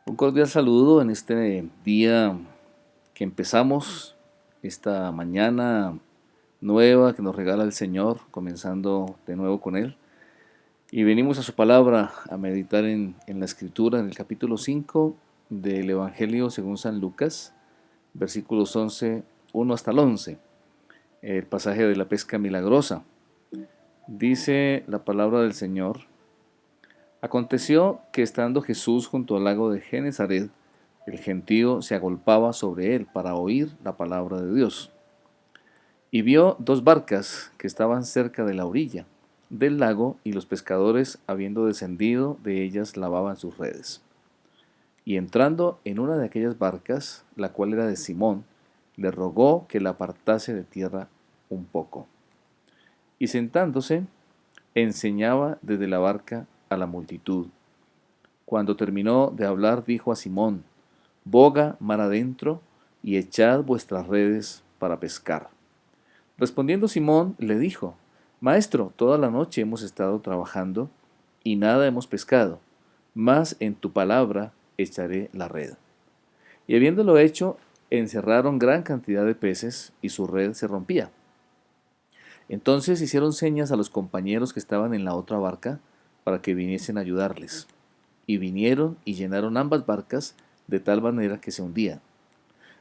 Un cordial saludo en este día que empezamos, esta mañana nueva que nos regala el Señor, comenzando de nuevo con Él. Y venimos a su palabra a meditar en la Escritura, en el capítulo 5 del Evangelio según San Lucas, versículos 1 hasta el 11, el pasaje de la pesca milagrosa. Dice la palabra del Señor: Aconteció que estando Jesús junto al lago de Genesaret, el gentío se agolpaba sobre él para oír la palabra de Dios. Y vio dos barcas que estaban cerca de la orilla del lago, y los pescadores, habiendo descendido de ellas, lavaban sus redes. Y entrando en una de aquellas barcas, la cual era de Simón, le rogó que la apartase de tierra un poco. Y sentándose, enseñaba desde la barca a la multitud. Cuando terminó de hablar, dijo a Simón: Boga mar adentro y echad vuestras redes para pescar. Respondiendo Simón, le dijo: Maestro, toda la noche hemos estado trabajando y nada hemos pescado, mas en tu palabra echaré la red. Y habiéndolo hecho, encerraron gran cantidad de peces y su red se rompía. Entonces hicieron señas a los compañeros que estaban en la otra barca para que viniesen a ayudarles. Y vinieron y llenaron ambas barcas de tal manera que se hundían.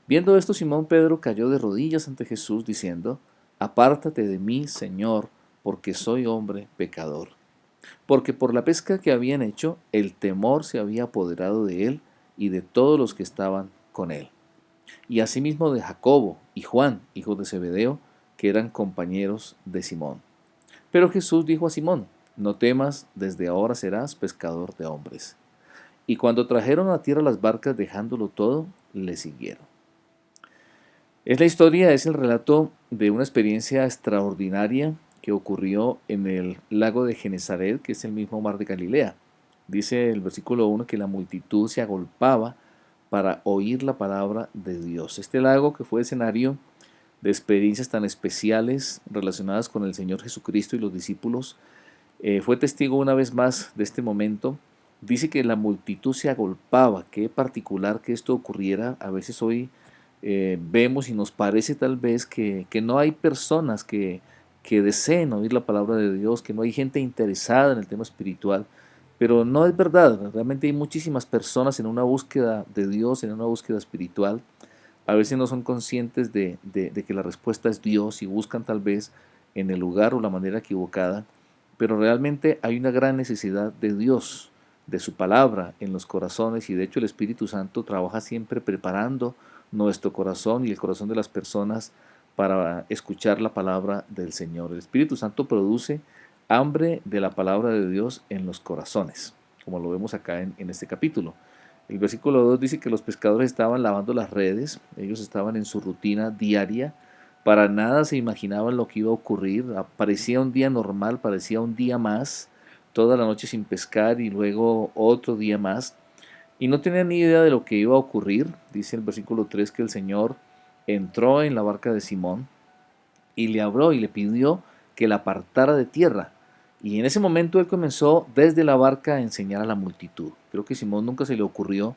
Viendo esto, Simón Pedro cayó de rodillas ante Jesús, diciendo: Apártate de mí, Señor, porque soy hombre pecador. Porque por la pesca que habían hecho, el temor se había apoderado de él y de todos los que estaban con él. Y asimismo de Jacobo y Juan, hijos de Zebedeo, que eran compañeros de Simón. Pero Jesús dijo a Simón: No temas, desde ahora serás pescador de hombres. Y cuando trajeron a tierra las barcas, dejándolo todo, le siguieron. Es la historia, es el relato de una experiencia extraordinaria que ocurrió en el lago de Genesaret, que es el mismo mar de Galilea. Dice el versículo 1 que la multitud se agolpaba para oír la palabra de Dios. Este lago, que fue escenario de experiencias tan especiales relacionadas con el Señor Jesucristo y los discípulos, fue testigo una vez más de este momento. Dice que la multitud se agolpaba. Qué particular que esto ocurriera. A veces hoy vemos y nos parece tal vez que no hay personas que deseen oír la palabra de Dios, que no hay gente interesada en el tema espiritual, pero no es verdad. Realmente hay muchísimas personas en una búsqueda de Dios, en una búsqueda espiritual. A veces no son conscientes de que la respuesta es Dios y buscan tal vez en el lugar o la manera equivocada, pero realmente hay una gran necesidad de Dios, de su palabra en los corazones, y de hecho el Espíritu Santo trabaja siempre preparando nuestro corazón y el corazón de las personas para escuchar la palabra del Señor. El Espíritu Santo produce hambre de la palabra de Dios en los corazones, como lo vemos acá en este capítulo. El versículo 2 dice que los pescadores estaban lavando las redes, ellos estaban en su rutina diaria, para nada se imaginaban lo que iba a ocurrir. Parecía un día normal, parecía un día más, toda la noche sin pescar y luego otro día más, y no tenían ni idea de lo que iba a ocurrir. Dice el versículo 3 que el Señor entró en la barca de Simón y le habló y le pidió que la apartara de tierra. Y en ese momento él comenzó desde la barca a enseñar a la multitud. Creo que a Simón nunca se le ocurrió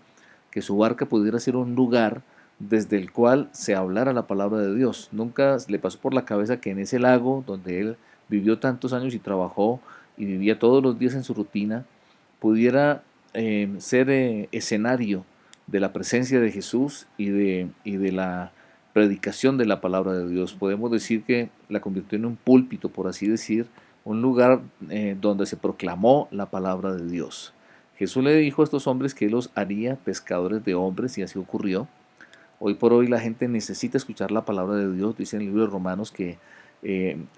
que su barca pudiera ser un lugar desde el cual se hablara la palabra de Dios. Nunca le pasó por la cabeza que en ese lago donde él vivió tantos años y trabajó y vivía todos los días en su rutina, pudiera ser escenario de la presencia de Jesús y de la predicación de la palabra de Dios. Podemos decir que la convirtió en un púlpito, por así decir, un lugar donde se proclamó la palabra de Dios. Jesús le dijo a estos hombres que él los haría pescadores de hombres, y así ocurrió. Hoy por hoy la gente necesita escuchar la palabra de Dios. Dice en el libro de Romanos que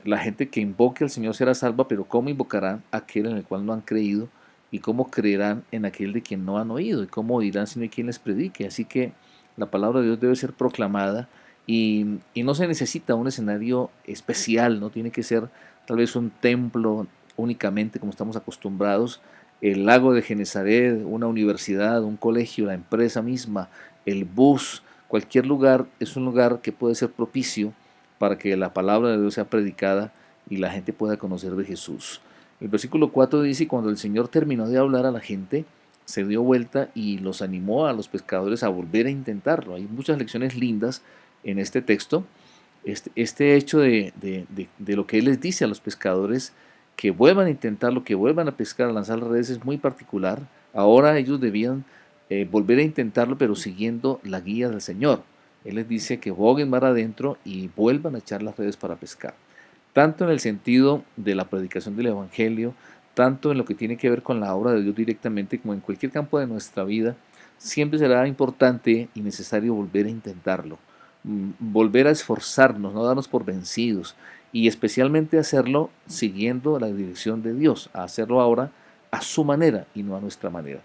la gente que invoque al Señor será salva, pero ¿cómo invocarán a aquel en el cual no han creído? ¿Y cómo creerán en aquel de quien no han oído? ¿Y cómo oirán si no hay quien les predique? Así que la palabra de Dios debe ser proclamada, y no se necesita un escenario especial, no tiene que ser tal vez un templo únicamente como estamos acostumbrados, el lago de Genesaret, una universidad, un colegio, la empresa misma, el bus, cualquier lugar es un lugar que puede ser propicio para que la palabra de Dios sea predicada y la gente pueda conocer de Jesús. El versículo 4 dice: Cuando el Señor terminó de hablar a la gente, se dio vuelta y los animó a los pescadores a volver a intentarlo. Hay muchas lecciones lindas en este texto. Este hecho de lo que Él les dice a los pescadores, que vuelvan a intentarlo, que vuelvan a pescar, a lanzar las redes, es muy particular. Ahora ellos debían volver a intentarlo, pero siguiendo la guía del Señor. Él les dice que boguen mar adentro y vuelvan a echar las redes para pescar. Tanto en el sentido de la predicación del Evangelio, tanto en lo que tiene que ver con la obra de Dios directamente, como en cualquier campo de nuestra vida, siempre será importante y necesario volver a intentarlo, volver a esforzarnos, no darnos por vencidos, y especialmente hacerlo siguiendo la dirección de Dios, a hacerlo ahora a su manera y no a nuestra manera.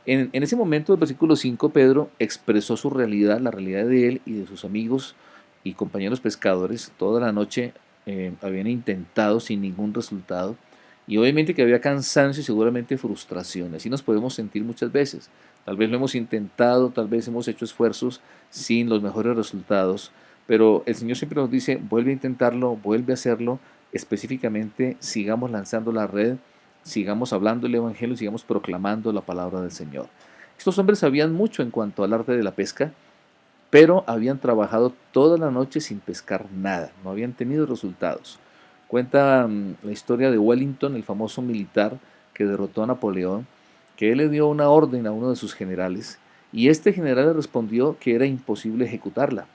En ese momento del versículo 5, Pedro expresó su realidad, la realidad de él y de sus amigos y compañeros pescadores. Toda la noche habían intentado sin ningún resultado, y obviamente que había cansancio y seguramente frustración. Así nos podemos sentir muchas veces. Tal vez lo hemos intentado, tal vez hemos hecho esfuerzos sin los mejores resultados, pero el Señor siempre nos dice, vuelve a intentarlo, vuelve a hacerlo. Específicamente, sigamos lanzando la red, sigamos hablando el Evangelio, sigamos proclamando la palabra del Señor. Estos hombres sabían mucho en cuanto al arte de la pesca, pero habían trabajado toda la noche sin pescar nada, no habían tenido resultados. Cuenta la historia de Wellington, el famoso militar que derrotó a Napoleón, que él le dio una orden a uno de sus generales y este general le respondió que era imposible ejecutarla.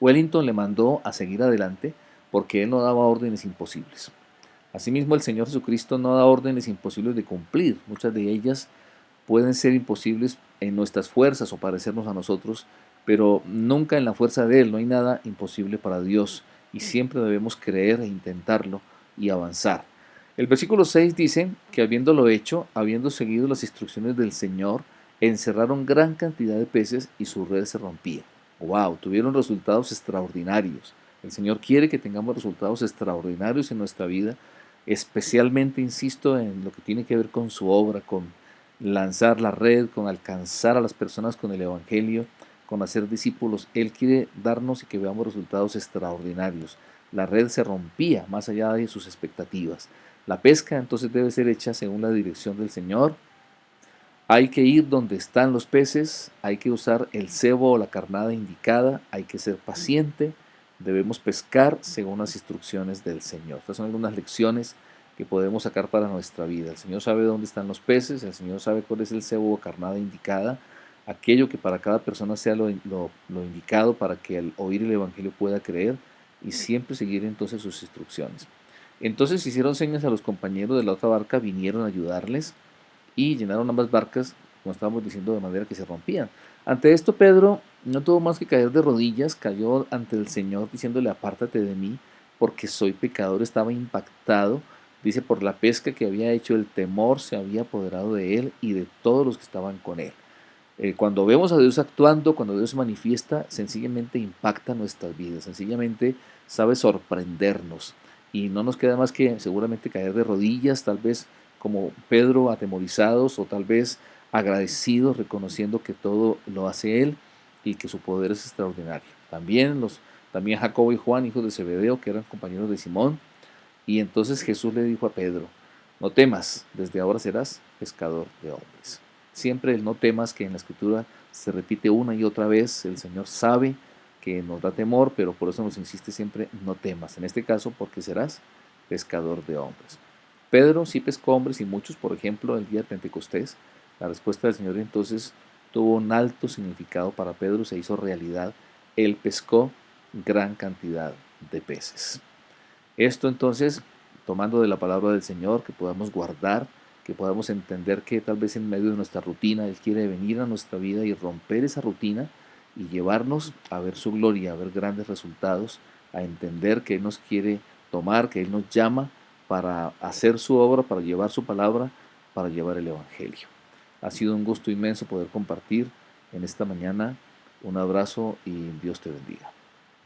Wellington le mandó a seguir adelante porque él no daba órdenes imposibles. Asimismo, el Señor Jesucristo no da órdenes imposibles de cumplir. Muchas de ellas pueden ser imposibles en nuestras fuerzas o parecernos a nosotros, pero nunca en la fuerza de Él. No hay nada imposible para Dios y siempre debemos creer e intentarlo y avanzar. El versículo 6 dice que habiéndolo hecho, habiendo seguido las instrucciones del Señor, encerraron gran cantidad de peces y su red se rompía. ¡Wow! Tuvieron resultados extraordinarios. El Señor quiere que tengamos resultados extraordinarios en nuestra vida, especialmente, insisto, en lo que tiene que ver con su obra, con lanzar la red, con alcanzar a las personas con el Evangelio, con hacer discípulos. Él quiere darnos y que veamos resultados extraordinarios. La red se rompía más allá de sus expectativas. La pesca entonces debe ser hecha según la dirección del Señor. Hay que ir donde están los peces, hay que usar el cebo o la carnada indicada, hay que ser paciente, debemos pescar según las instrucciones del Señor. Estas son algunas lecciones que podemos sacar para nuestra vida. El Señor sabe dónde están los peces, el Señor sabe cuál es el cebo o carnada indicada, aquello que para cada persona sea lo indicado para que al oír el Evangelio pueda creer y siempre seguir entonces sus instrucciones. Entonces hicieron señas a los compañeros de la otra barca, vinieron a ayudarles y llenaron ambas barcas, como estábamos diciendo, de manera que se rompían. Ante esto Pedro no tuvo más que caer de rodillas, cayó ante el Señor diciéndole, apártate de mí, porque soy pecador. Estaba impactado, dice, por la pesca que había hecho, el temor se había apoderado de él y de todos los que estaban con él. Cuando vemos a Dios actuando, cuando Dios se manifiesta, sencillamente impacta nuestras vidas, sencillamente sabe sorprendernos. Y no nos queda más que seguramente caer de rodillas, tal vez como Pedro, atemorizados o tal vez agradecidos, reconociendo que todo lo hace Él y que su poder es extraordinario. También Jacobo y Juan, hijos de Zebedeo, que eran compañeros de Simón. Y entonces Jesús le dijo a Pedro, no temas, desde ahora serás pescador de hombres. Siempre el no temas, que en la Escritura se repite una y otra vez. El Señor sabe que nos da temor, pero por eso nos insiste siempre, no temas. En este caso, porque serás pescador de hombres. Pedro sí pescó hombres y muchos, por ejemplo, el día de Pentecostés. La respuesta del Señor entonces tuvo un alto significado para Pedro, se hizo realidad. Él pescó gran cantidad de peces. Esto entonces, tomando de la palabra del Señor, que podamos guardar, que podamos entender que tal vez en medio de nuestra rutina Él quiere venir a nuestra vida y romper esa rutina y llevarnos a ver su gloria, a ver grandes resultados, a entender que Él nos quiere tomar, que Él nos llama para hacer su obra, para llevar su palabra, para llevar el Evangelio. Ha sido un gusto inmenso poder compartir en esta mañana. Un abrazo y Dios te bendiga.